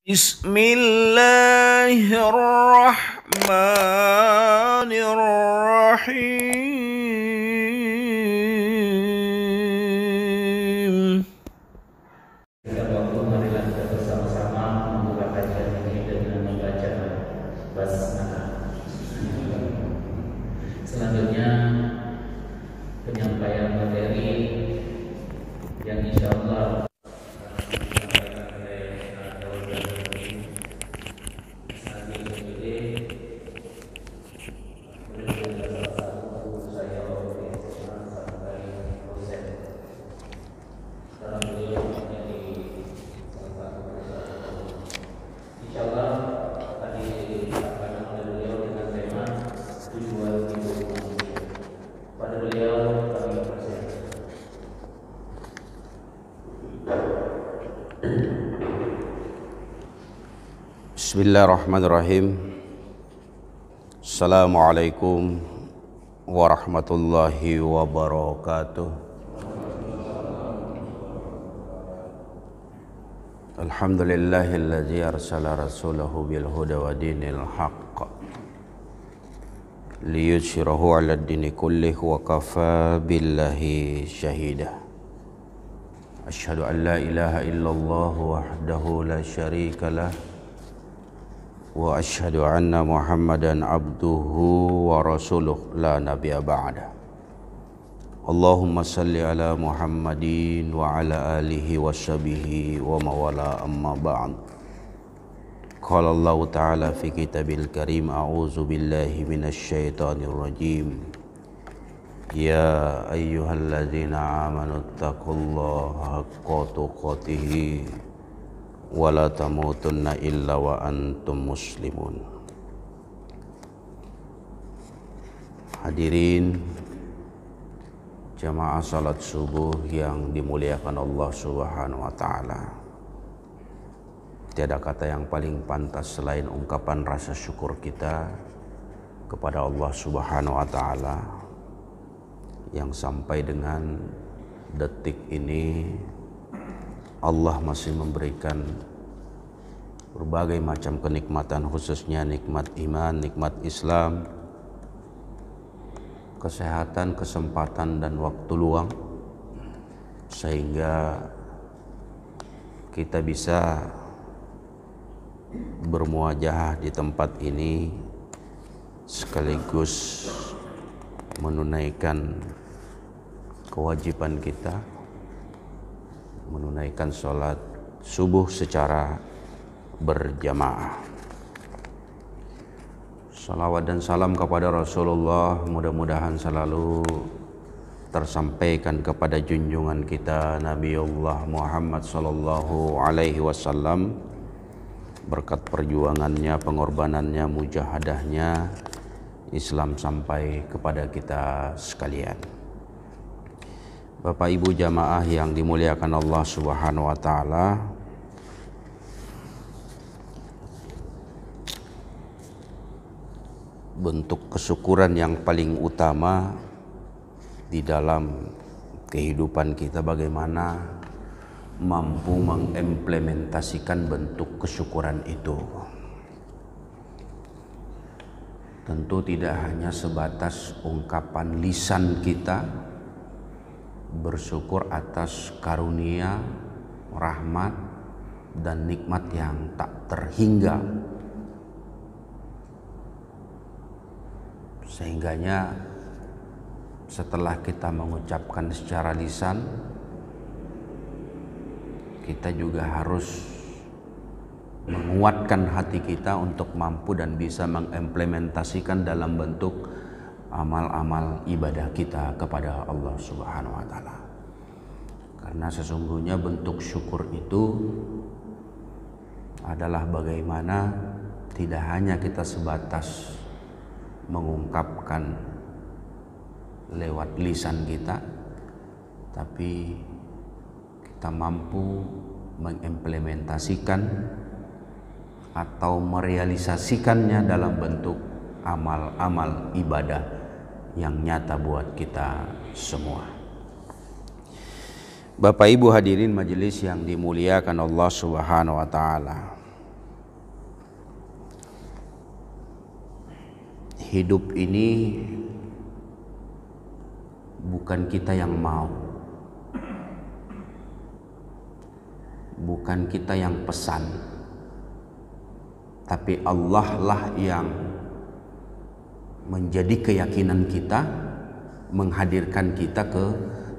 Bismillahirrahmanirrahim. Setiap waktu marilah kita bersama-sama membuka kajian ini dengan membaca basmalah. Selanjutnya penyampaian materi yang insya Allah disampaikan oleh Bismillahirrahmanirrahim. Assalamualaikum warahmatullahi wabarakatuh. Alhamdulillahilladzi arsala rasulahu bil huda wa dinil haqq liyudhhirahu 'alad dini kullih wa kafa billahi shahida. Asyhadu an la ilaha illallah wahdahu la syarika lah wa asyhadu anna Muhammadan abduhu wa rasuluh la nabiyya ba'da. Allahumma salli ala Muhammadin wa ala alihi wa sahbihi wa mawala amma ba'd. Qala Allah ta'ala fi kitabil karim, a'udzu billahi minasy syaithanir rajim. Ya ayyuhalladzina amanu taqullaha haqqa tuqatih wala tamutunna illa wa antum muslimun. Hadirin jamaah salat subuh yang dimuliakan Allah Subhanahu wa taala. Tiada kata yang paling pantas selain ungkapan rasa syukur kita kepada Allah Subhanahu wa taala yang sampai dengan detik ini Allah masih memberikan berbagai macam kenikmatan, khususnya nikmat iman, nikmat Islam, kesehatan, kesempatan dan waktu luang, sehingga kita bisa bermuajahah di tempat ini sekaligus menunaikan kewajiban kita, menunaikan sholat subuh secara berjamaah. Salawat dan salam kepada Rasulullah mudah-mudahan selalu tersampaikan kepada junjungan kita Nabiullah Muhammad sallallahu alaihi wasallam. Berkat perjuangannya, pengorbanannya, mujahadahnya, Islam sampai kepada kita sekalian. Bapak Ibu jamaah yang dimuliakan Allah Subhanahu wa taala, bentuk kesyukuran yang paling utama di dalam kehidupan kita bagaimana mampu mengimplementasikan bentuk kesyukuran itu. Tentu tidak hanya sebatas ungkapan lisan kita bersyukur atas karunia, rahmat dan nikmat yang tak terhingga, sehingganya setelah kita mengucapkan secara lisan, kita juga harus menguatkan hati kita untuk mampu dan bisa mengimplementasikan dalam bentuk amal-amal ibadah kita kepada Allah Subhanahu wa taala. Karena sesungguhnya bentuk syukur itu adalah bagaimana tidak hanya kita sebatas mengungkapkan lewat lisan kita, tapi kita mampu mengimplementasikan atau merealisasikannya dalam bentuk amal-amal ibadah yang nyata buat kita semua. Bapak Ibu hadirin majelis yang dimuliakan Allah Subhanahu wa taala. hidup ini bukan kita yang mau, bukan kita yang pesan, tapi Allah lah yang menjadi keyakinan kita, menghadirkan kita ke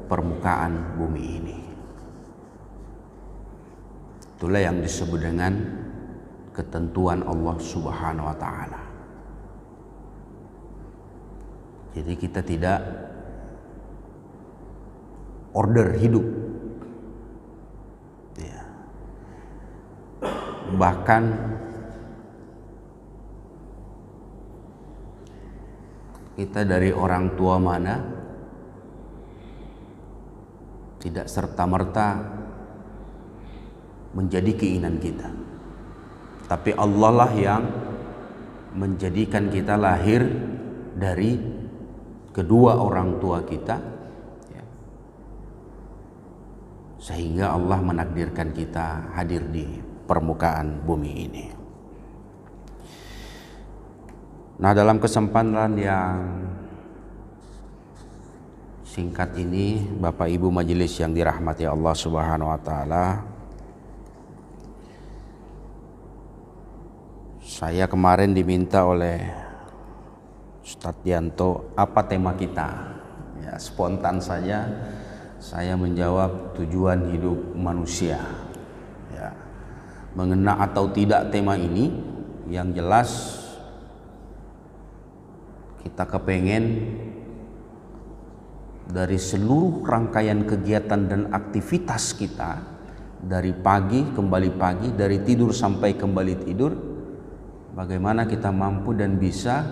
permukaan bumi ini. Itulah yang disebut dengan ketentuan Allah Subhanahu wa Ta'ala. Jadi kita tidak order hidup, ya. Bahkan kita dari orang tua mana tidak serta-merta menjadi keinginan kita, tapi Allah lah yang menjadikan kita lahir dari kedua orang tua kita, ya, sehingga Allah menakdirkan kita hadir di permukaan bumi ini. Nah, dalam kesempatan yang singkat ini, Bapak Ibu majelis yang dirahmati Allah Subhanahu wa Ta'ala, saya kemarin diminta oleh Ustadz Dianto apa tema kita. Ya, spontan saja saya menjawab tujuan hidup manusia. Ya, mengena atau tidak tema ini, yang jelas kita kepengen dari seluruh rangkaian kegiatan dan aktivitas kita, dari pagi kembali pagi, dari tidur sampai kembali tidur, bagaimana kita mampu dan bisa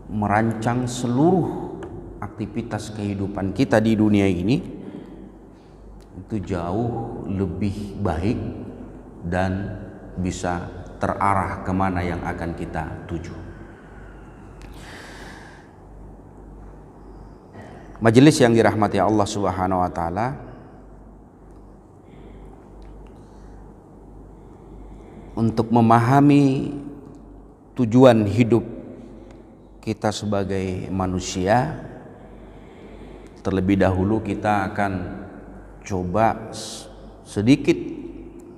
merancang seluruh aktivitas kehidupan kita di dunia ini itu jauh lebih baik dan bisa terarah kemana yang akan kita tuju. Majelis yang dirahmati Allah Subhanahu wa Ta'ala, untuk memahami tujuan hidup kita sebagai manusia, terlebih dahulu kita akan coba sedikit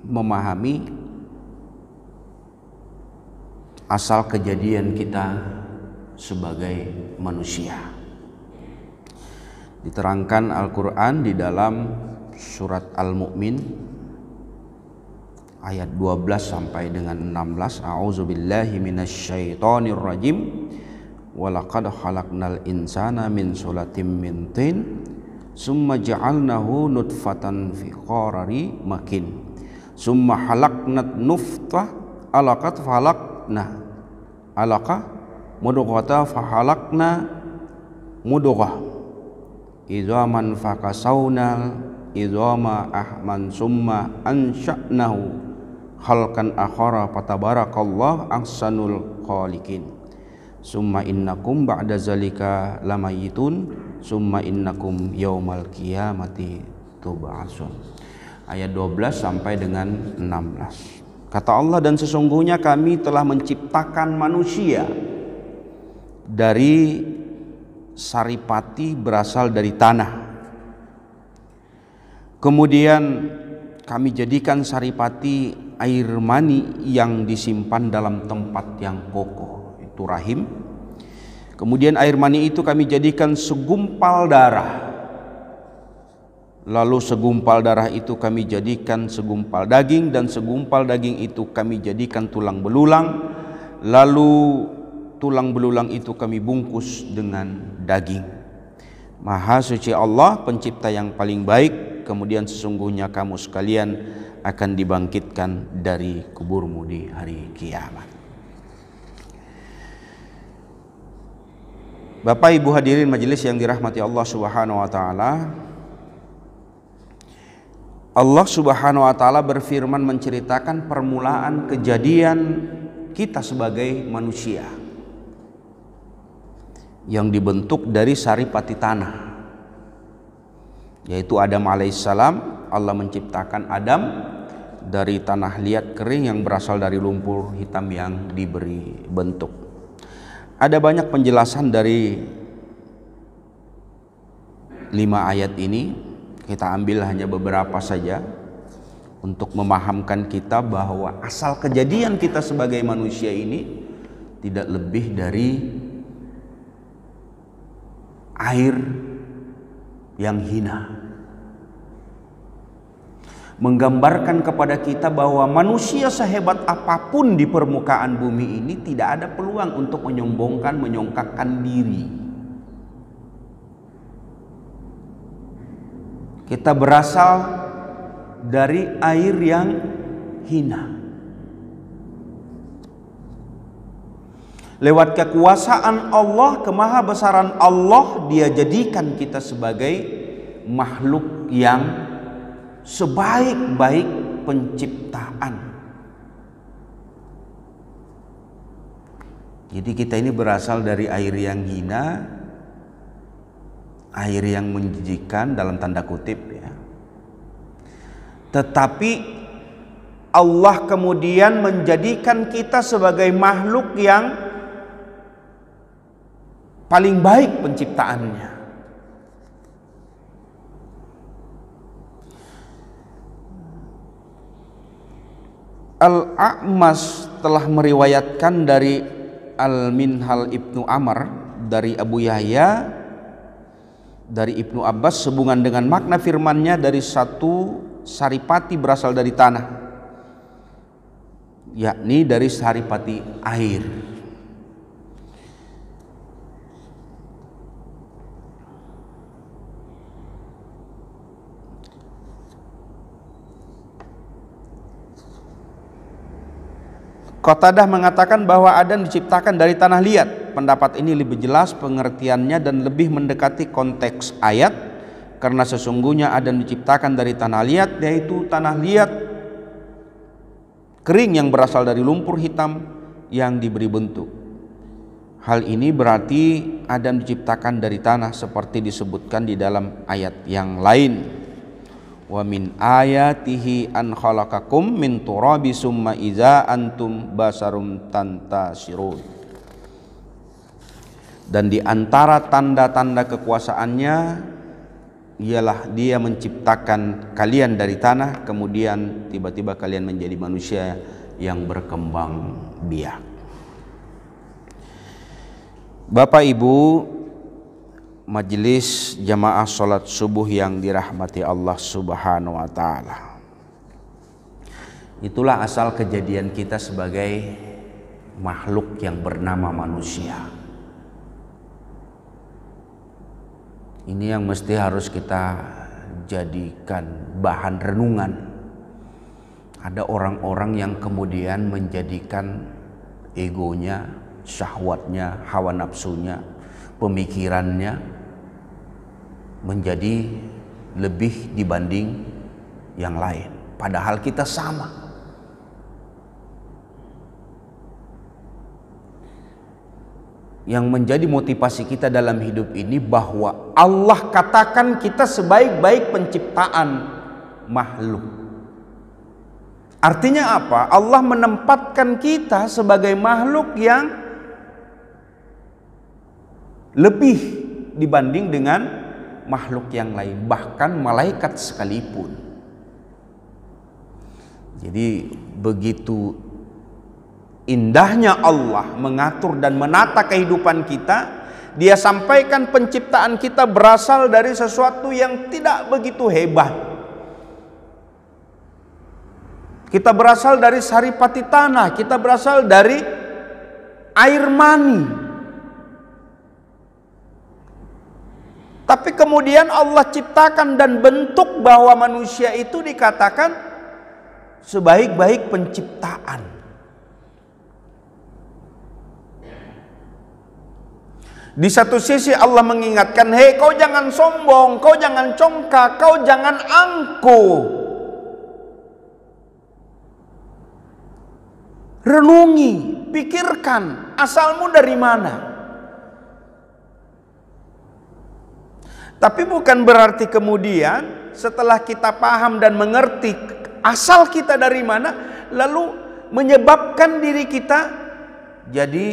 memahami asal kejadian kita sebagai manusia. Diterangkan Al-Quran di dalam surat Al-Mu'min ayat 12 sampai dengan 16. A'udzubillahi minasyaitonir rajim. Walaqad khalaqnal insana min sulatim min tin summa ja'alnahu nutfatan fi qarari makin summa halaqnat nuftah alaqat falaqna alaqa mudghata fahalaqna mudghah idzaman fakasawnal idzama ahman summa ansha'nahu khalqan akhara fatabarakallahu ahsanul khaliqin summa innakum ba'da zalika lamayitun summa innakum yaumal qiyamati tub'atsun. Ayat 12 sampai dengan 16. Kata Allah, dan sesungguhnya kami telah menciptakan manusia dari saripati berasal dari tanah. Kemudian kami jadikan saripati air mani yang disimpan dalam tempat yang kokoh, itu rahim. Kemudian air mani itu kami jadikan segumpal darah. Lalu segumpal darah itu kami jadikan segumpal daging, dan segumpal daging itu kami jadikan tulang belulang. Lalu tulang belulang itu kami bungkus dengan daging. Maha suci Allah, pencipta yang paling baik. Kemudian sesungguhnya kamu sekalian akan dibangkitkan dari kuburmu di hari kiamat. Bapak Ibu hadirin majelis yang dirahmati Allah Subhanahu wa Ta'ala, Allah Subhanahu wa Ta'ala berfirman menceritakan permulaan kejadian kita sebagai manusia yang dibentuk dari saripati tanah, yaitu Adam alaihissalam. Allah menciptakan Adam dari tanah liat kering yang berasal dari lumpur hitam yang diberi bentuk. Ada banyak penjelasan dari 5 ayat ini, kita ambil hanya beberapa saja untuk memahamkan kita bahwa asal kejadian kita sebagai manusia ini tidak lebih dari air yang hina. Menggambarkan kepada kita bahwa manusia sehebat apapun di permukaan bumi ini tidak ada peluang untuk menyombongkan, menyongkakkan diri. Kita berasal dari air yang hina. Lewat kekuasaan Allah, kemahabesaran Allah, Dia jadikan kita sebagai makhluk yang sebaik-baik penciptaan. Jadi kita ini berasal dari air yang hina, air yang menjijikkan dalam tanda kutip ya. Tetapi Allah kemudian menjadikan kita sebagai makhluk yang paling baik penciptaannya. Al-A'mas telah meriwayatkan dari Al-Minhal Ibnu Amr dari Abu Yahya dari Ibnu Abbas sehubungan dengan makna firman-Nya, dari satu saripati berasal dari tanah, yakni dari saripati air. Qatadah mengatakan bahwa Adam diciptakan dari tanah liat. Pendapat ini lebih jelas pengertiannya dan lebih mendekati konteks ayat, karena sesungguhnya Adam diciptakan dari tanah liat, yaitu tanah liat kering yang berasal dari lumpur hitam yang diberi bentuk. Hal ini berarti Adam diciptakan dari tanah seperti disebutkan di dalam ayat yang lain. Wa min ayatihi an khalaqakum min turabi summa iza antum basarum tantasirun. Dan di antara tanda-tanda kekuasaannya ialah Dia menciptakan kalian dari tanah, kemudian tiba-tiba kalian menjadi manusia yang berkembang biak. Bapak Ibu majelis jamaah salat subuh yang dirahmati Allah Subhanahu wa taala. Itulah asal kejadian kita sebagai makhluk yang bernama manusia. Ini yang mesti harus kita jadikan bahan renungan. Ada orang-orang yang kemudian menjadikan egonya, syahwatnya, hawa nafsunya, pemikirannya menjadi lebih dibanding yang lain, padahal kita sama. Yang menjadi motivasi kita dalam hidup ini bahwa Allah katakan kita sebaik-baik penciptaan makhluk. Artinya apa? Allah menempatkan kita sebagai makhluk yang lebih dibanding dengan makhluk yang lain, bahkan malaikat sekalipun. Jadi begitu indahnya Allah mengatur dan menata kehidupan kita. Dia sampaikan penciptaan kita berasal dari sesuatu yang tidak begitu hebat. Kita berasal dari saripati tanah, kita berasal dari air mani. Tapi kemudian Allah ciptakan dan bentuk bahwa manusia itu dikatakan sebaik-baik penciptaan. Di satu sisi Allah mengingatkan, hei kau jangan sombong, kau jangan congkak, kau jangan angkuh. Renungi, pikirkan asalmu dari mana. Tapi bukan berarti kemudian setelah kita paham dan mengerti asal kita dari mana, lalu menyebabkan diri kita jadi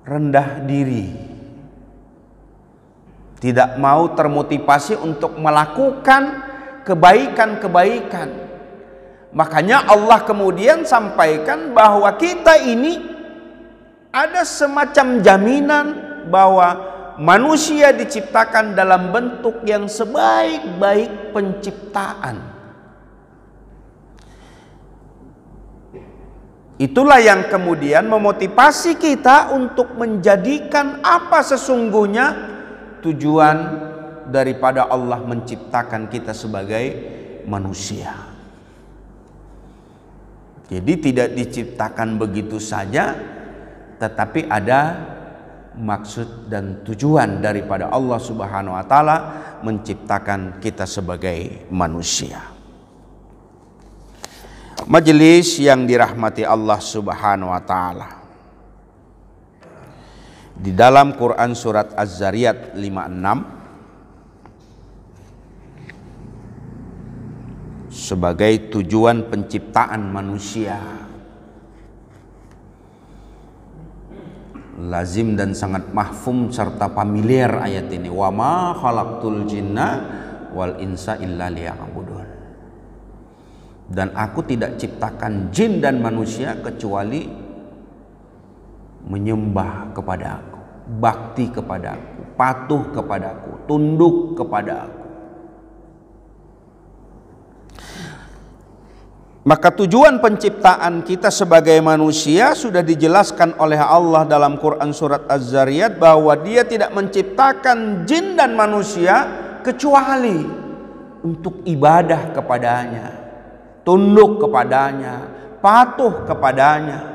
rendah diri, tidak mau termotivasi untuk melakukan kebaikan-kebaikan. Makanya Allah kemudian sampaikan bahwa kita ini ada semacam jaminan bahwa manusia diciptakan dalam bentuk yang sebaik-baik penciptaan. Itulah yang kemudian memotivasi kita untuk menjadikan apa sesungguhnya tujuan daripada Allah menciptakan kita sebagai manusia. Jadi tidak diciptakan begitu saja, tetapi ada maksud dan tujuan daripada Allah Subhanahu wa taala menciptakan kita sebagai manusia. Majelis yang dirahmati Allah Subhanahu wa taala. Di dalam Quran surat Az-Zariyat 56 sebagai tujuan penciptaan manusia, lazim dan sangat mahfum serta familiar ayat ini, wa ma khalaqtul jinna wal insa illa liya'budun. Dan aku tidak ciptakan jin dan manusia kecuali menyembah kepada aku, bakti kepada aku, patuh kepada aku, tunduk kepada aku. Maka tujuan penciptaan kita sebagai manusia sudah dijelaskan oleh Allah dalam Quran surat Az-Zariyat bahwa Dia tidak menciptakan jin dan manusia kecuali untuk ibadah kepadanya, tunduk kepadanya, patuh kepadanya.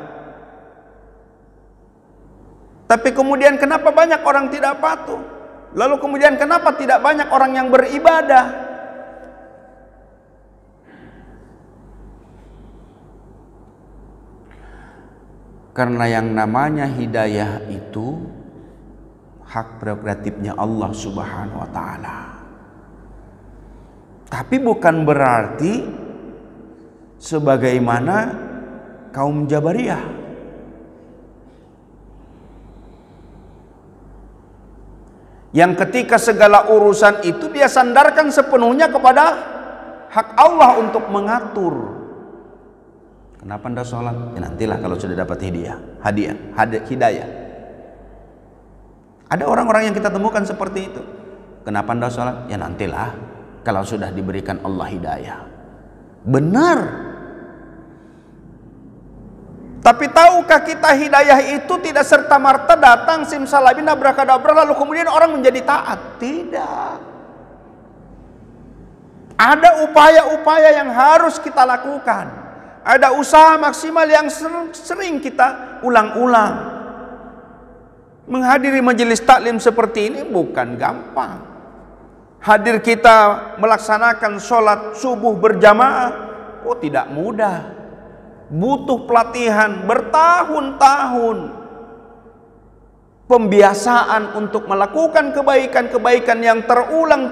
Tapi kemudian kenapa banyak orang tidak patuh? Lalu kemudian kenapa tidak banyak orang yang beribadah? Karena yang namanya hidayah itu hak prerogatifnya Allah Subhanahu wa taala. Tapi bukan berarti sebagaimana kaum Jabariyah yang ketika segala urusan itu dia sandarkan sepenuhnya kepada hak Allah untuk mengatur. Kenapa Anda sholat? Ya nantilah kalau sudah dapat hidayah. Ada orang-orang yang kita temukan seperti itu. Kenapa Anda sholat? Ya nantilah kalau sudah diberikan Allah hidayah. Benar. Tapi tahukah kita hidayah itu tidak serta-merta datang simsalabim abrakadabra lalu kemudian orang menjadi taat? Tidak. Ada upaya-upaya yang harus kita lakukan. Ada usaha maksimal yang sering kita ulang-ulang. Menghadiri majelis taklim seperti ini bukan gampang. Hadir kita melaksanakan sholat subuh berjamaah, tidak mudah. Butuh pelatihan bertahun-tahun. Pembiasaan untuk melakukan kebaikan-kebaikan yang terulang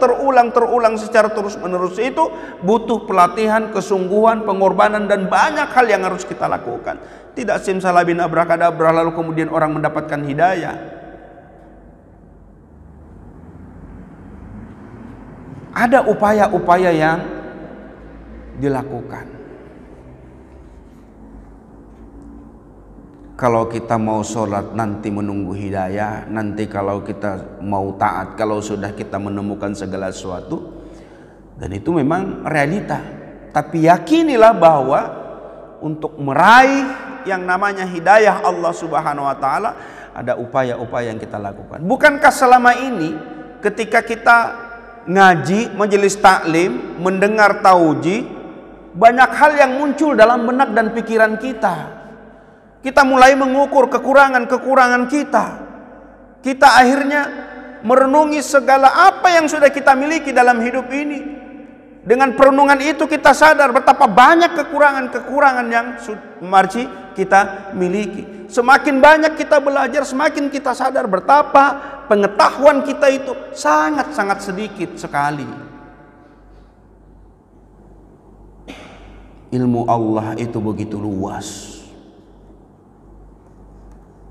secara terus-menerus itu butuh pelatihan, kesungguhan, pengorbanan dan banyak hal yang harus kita lakukan. Tidak simsalabim abrakadabra lalu kemudian orang mendapatkan hidayah. Ada upaya-upaya yang dilakukan. Kalau kita mau sholat nanti menunggu hidayah, nanti kalau kita mau taat, kalau sudah kita menemukan segala sesuatu, dan itu memang realita. Tapi yakinilah bahwa untuk meraih yang namanya hidayah Allah Subhanahu wa taala ada upaya-upaya yang kita lakukan. Bukankah selama ini ketika kita ngaji, majelis taklim, mendengar tauji, banyak hal yang muncul dalam benak dan pikiran kita. Kita mulai mengukur kekurangan-kekurangan kita. Kita akhirnya merenungi segala apa yang sudah kita miliki dalam hidup ini. Dengan perenungan itu kita sadar betapa banyak kekurangan-kekurangan yang marji kita miliki. Semakin banyak kita belajar, semakin kita sadar betapa pengetahuan kita itu sangat-sangat sedikit sekali. Ilmu Allah itu begitu luas.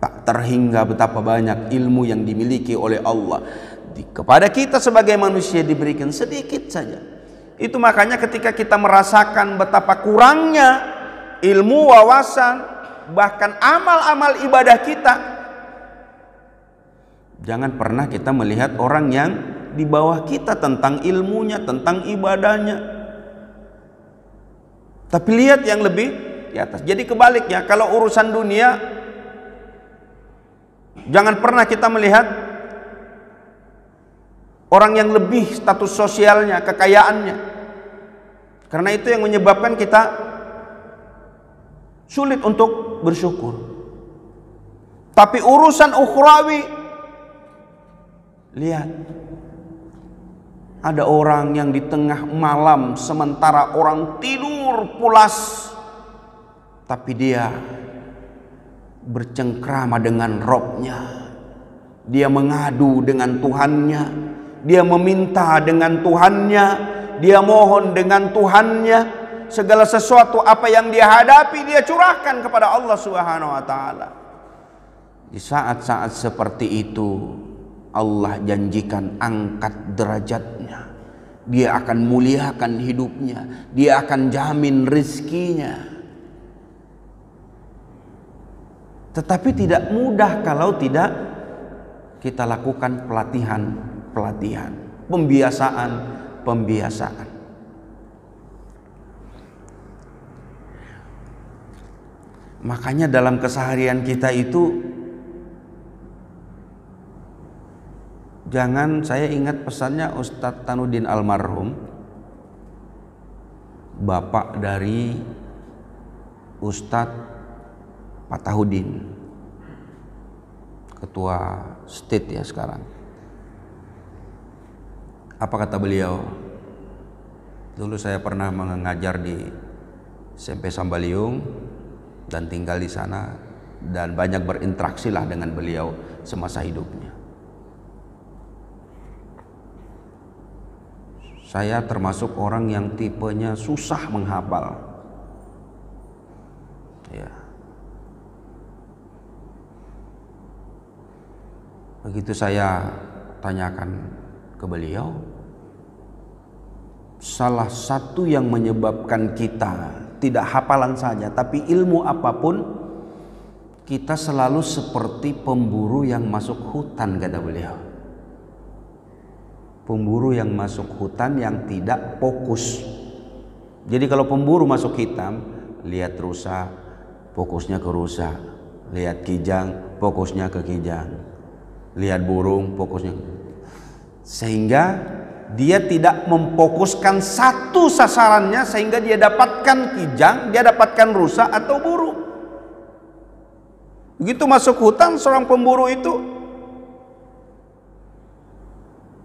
Tak terhingga betapa banyak ilmu yang dimiliki oleh Allah kepada kita sebagai manusia diberikan sedikit saja. Itu makanya ketika kita merasakan betapa kurangnya ilmu, wawasan, bahkan amal-amal ibadah kita, jangan pernah kita melihat orang yang di bawah kita tentang ilmunya, tentang ibadahnya, tapi lihat yang lebih di atas. Jadi kebaliknya, kalau urusan dunia, jangan pernah kita melihat orang yang lebih status sosialnya, kekayaannya, karena itu yang menyebabkan kita sulit untuk bersyukur. Tapi urusan ukhrawi, lihat, ada orang yang di tengah malam sementara orang tidur pulas, tapi dia bercengkrama dengan Robnya. Dia mengadu dengan Tuhannya, dia meminta dengan Tuhannya, dia mohon dengan Tuhannya. Segala sesuatu apa yang dia hadapi, dia curahkan kepada Allah Subhanahu wa taala. Di saat-saat seperti itu, Allah janjikan angkat derajatnya. Dia akan muliakan hidupnya, dia akan jamin rizkinya. Tetapi tidak mudah kalau tidak kita lakukan pelatihan, pembiasaan. Makanya dalam keseharian kita itu, jangan, saya ingat pesannya Ustadz Tanudin almarhum, bapak dari Ustadz Patahudin, ketua state ya sekarang. Apa kata beliau? Dulu saya pernah mengajar di SMP Sambaliung dan tinggal di sana, dan banyak berinteraksi lah dengan beliau semasa hidupnya. Saya termasuk orang yang tipenya susah menghafal. Ya. Begitu saya tanyakan ke beliau, salah satu yang menyebabkan kita tidak hafalan saja, tapi ilmu apapun, kita selalu seperti pemburu yang masuk hutan, kata beliau. Pemburu yang masuk hutan yang tidak fokus. Jadi kalau pemburu masuk hitam, lihat rusa, fokusnya ke rusa. Lihat kijang, fokusnya ke kijang. Lihat burung, fokusnya. Sehingga dia tidak memfokuskan satu sasarannya, sehingga dia dapatkan kijang, dia dapatkan rusa atau burung. Begitu masuk hutan, seorang pemburu itu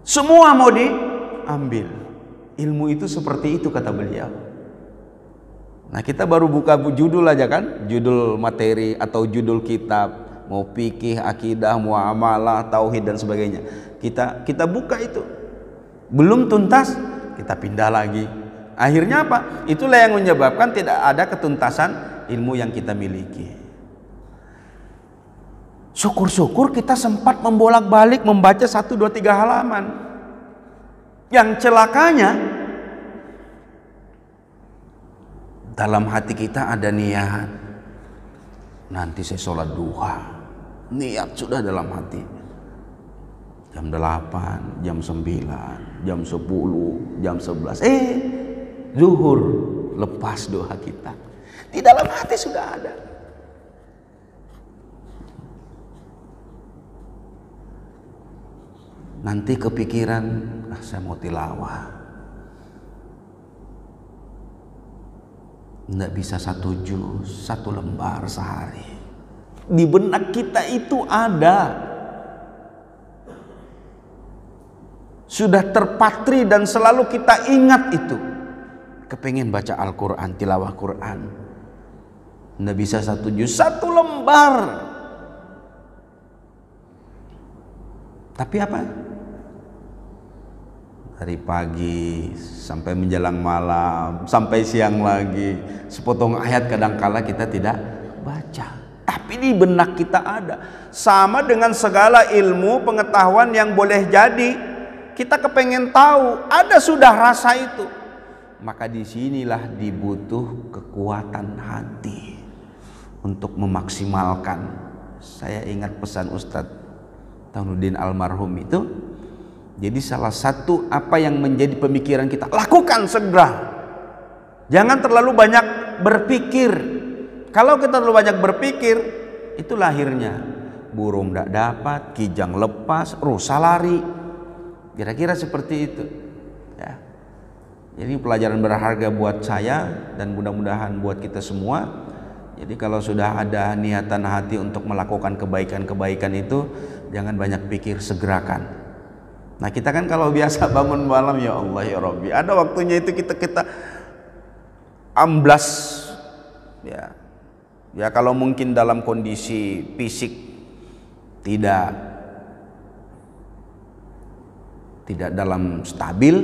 semua mau diambil. Ilmu itu seperti itu, kata beliau. Nah, kita baru buka judul aja kan, judul materi atau judul kitab, mau fikih, akidah, muamalah, tauhid dan sebagainya. Kita buka itu. Belum tuntas, kita pindah lagi. Akhirnya apa? Itulah yang menyebabkan tidak ada ketuntasan ilmu yang kita miliki. Syukur-syukur kita sempat membolak-balik membaca 1, 2, 3 halaman. Yang celakanya, dalam hati kita ada niat, nanti saya sholat duha. Niat sudah dalam hati. Jam 8, jam 9, jam 10, jam 11. Zuhur, lepas doa kita. Di dalam hati sudah ada. Nanti kepikiran, saya mau tilawah. Nggak bisa 1 juz, 1 lembar sehari. Di benak kita itu ada. Sudah terpatri dan selalu kita ingat itu. Kepengen baca Al-Quran, tilawah Quran. Nggak bisa 1 juz, 1 lembar. Tapi apa? Dari pagi sampai menjelang malam, sampai siang lagi, sepotong ayat kadangkala kita tidak baca. Tapi di benak kita ada. Sama dengan segala ilmu pengetahuan yang boleh jadi kita kepengen tahu, ada sudah rasa itu. Maka disinilah dibutuh kekuatan hati untuk memaksimalkan. Saya ingat pesan Ustadz Taunuddin almarhum itu. Jadi salah satu apa yang menjadi pemikiran kita, lakukan segera. Jangan terlalu banyak berpikir. Kalau kita terlalu banyak berpikir, itu lahirnya burung tidak dapat, kijang lepas, rusa lari. Kira-kira seperti itu. Ya. Jadi pelajaran berharga buat saya dan mudah-mudahan buat kita semua. Jadi kalau sudah ada niatan hati untuk melakukan kebaikan-kebaikan itu, jangan banyak pikir, segerakan. Nah kita kan kalau biasa bangun malam, ya Allah ya Rabbi, ada waktunya itu kita amblas, ya kalau mungkin dalam kondisi fisik tidak dalam stabil,